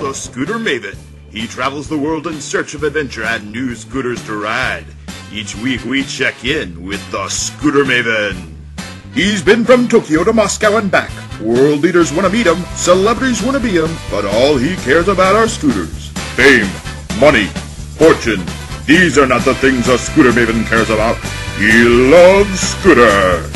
the Scooter Maven. He travels the world in search of adventure and new scooters to ride. Each week we check in with the Scooter Maven. He's been from Tokyo to Moscow and back. World leaders want to meet him, celebrities want to be him, but all he cares about are scooters. Fame, money, fortune. These are not the things a Scooter Maven cares about. He loves scooters.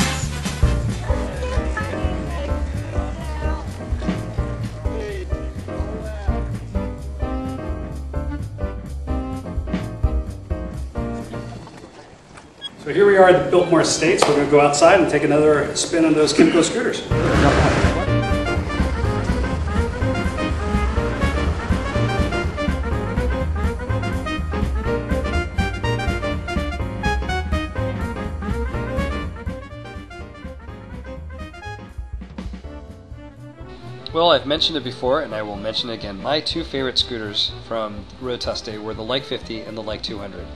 So here we are at the Biltmore Estates. We're going to go outside and take another spin on those Kymco scooters. Well, I've mentioned it before, and I will mention it again. My two favorite scooters from Road Test Day were the Like 50 and the Like 200.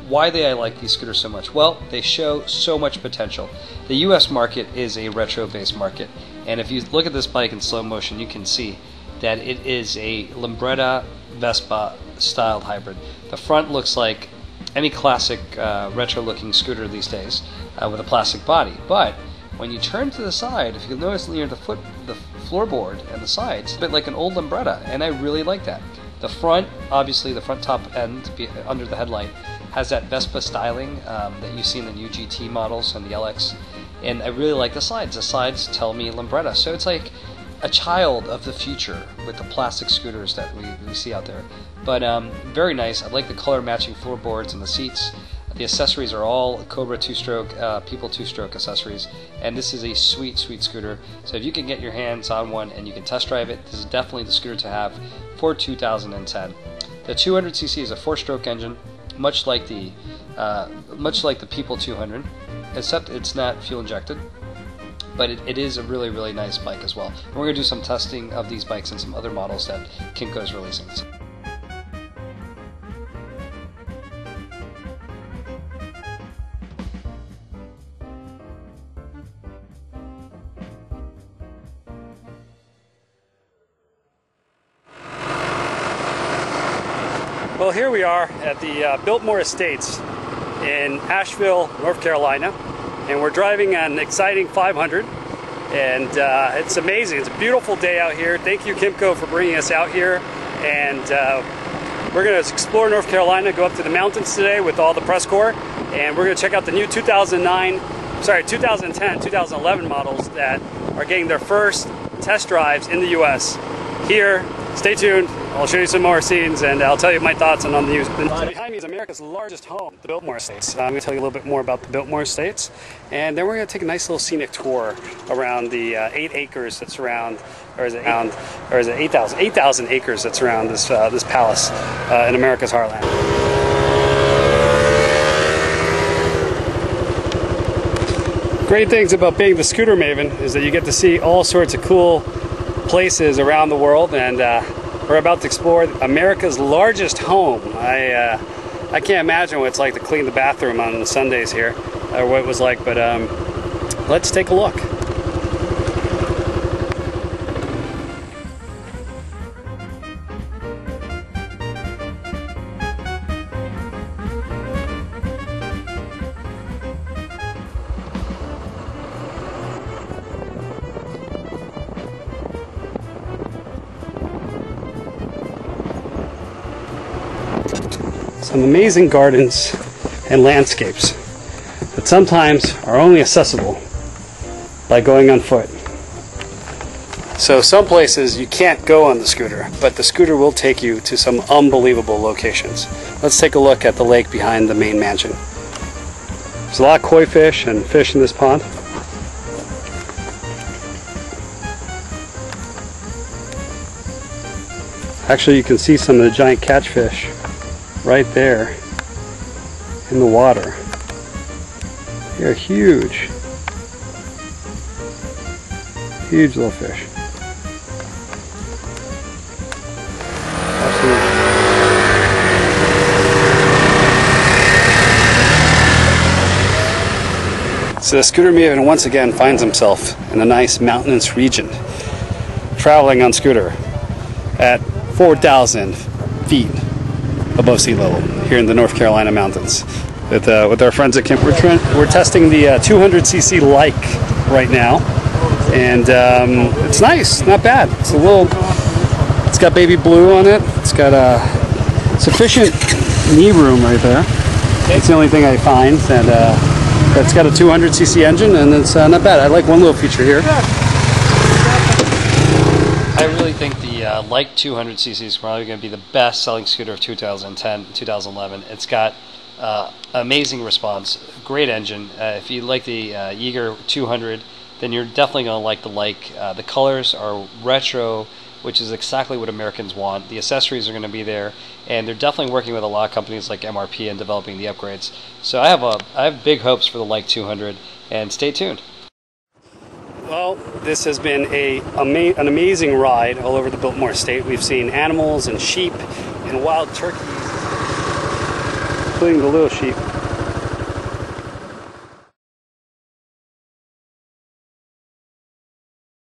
Why do I like these scooters so much? Well, they show so much potential. The US market is a retro-based market, and if you look at this bike in slow motion, you can see that it is a Lambretta Vespa styled hybrid. The front looks like any classic retro-looking scooter these days with a plastic body, but when you turn to the side, if you'll notice near the floorboard and the sides, it's a bit like an old Lambretta, and I really like that. The front, obviously the front top end under the headlight, has that Vespa styling that you see in the new GT models and the LX, and I really like the sides. The sides tell me Lambretta, so it's like a child of the future with the plastic scooters that we see out there. But very nice. I like the color matching floorboards and the seats. The accessories are all Cobra two-stroke, People two-stroke accessories, and this is a sweet, sweet scooter. So if you can get your hands on one and you can test drive it, this is definitely the scooter to have for 2010. The 200cc is a four-stroke engine, much like the People 200, except it's not fuel injected. But it is a really, really nice bike as well. And we're going to do some testing of these bikes and some other models that Kymco is releasing. Well, here we are at the Biltmore Estates in Asheville, North Carolina, and we're driving an exciting 500, and it's amazing. It's a beautiful day out here. Thank you, Kymco, for bringing us out here, and we're going to explore North Carolina, go up to the mountains today with all the press corps, and we're going to check out the new 2010, 2011 models that are getting their first test drives in the U.S. Here, stay tuned. I'll show you some more scenes, and I'll tell you my thoughts on the news. Behind me is America's largest home, the Biltmore Estates. I'm going to tell you a little bit more about the Biltmore Estates, and then we're going to take a nice little scenic tour around the 8 acres that surround, or is it 8,000 acres that surround this this palace in America's heartland. Great things about being the Scooter Maven is that you get to see all sorts of cool places around the world, and we're about to explore America's largest home. I can't imagine what it's like to clean the bathroom on Sundays here, or what it was like, but let's take a look. Some amazing gardens and landscapes that sometimes are only accessible by going on foot. So some places you can't go on the scooter, but the scooter will take you to some unbelievable locations. Let's take a look at the lake behind the main mansion. There's a lot of koi fish and fish in this pond. Actually, you can see some of the giant catfish right there in the water. They're huge. Huge little fish. Absolutely. So the Scooter Maven once again finds himself in a nice mountainous region, traveling on scooter at 4,000 feet above sea level here in the North Carolina mountains. With our friends at Kymco. We're testing the 200cc Like right now, and it's nice, not bad. It's got baby blue on it. It's got sufficient knee room right there. That's the only thing I find, and it's got a 200cc engine, and it's not bad. I like one little feature here. I really think the Like 200cc is probably going to be the best selling scooter of 2010, 2011. It's got amazing response, great engine. If you like the Yeager 200, then you're definitely going to like the Like. The colors are retro, which is exactly what Americans want. The accessories are going to be there, and they're definitely working with a lot of companies like MRP and developing the upgrades. So I have big hopes for the Like 200, and stay tuned. Well, this has been an amazing ride all over the Biltmore Estate. We've seen animals and sheep and wild turkeys, including the little sheep.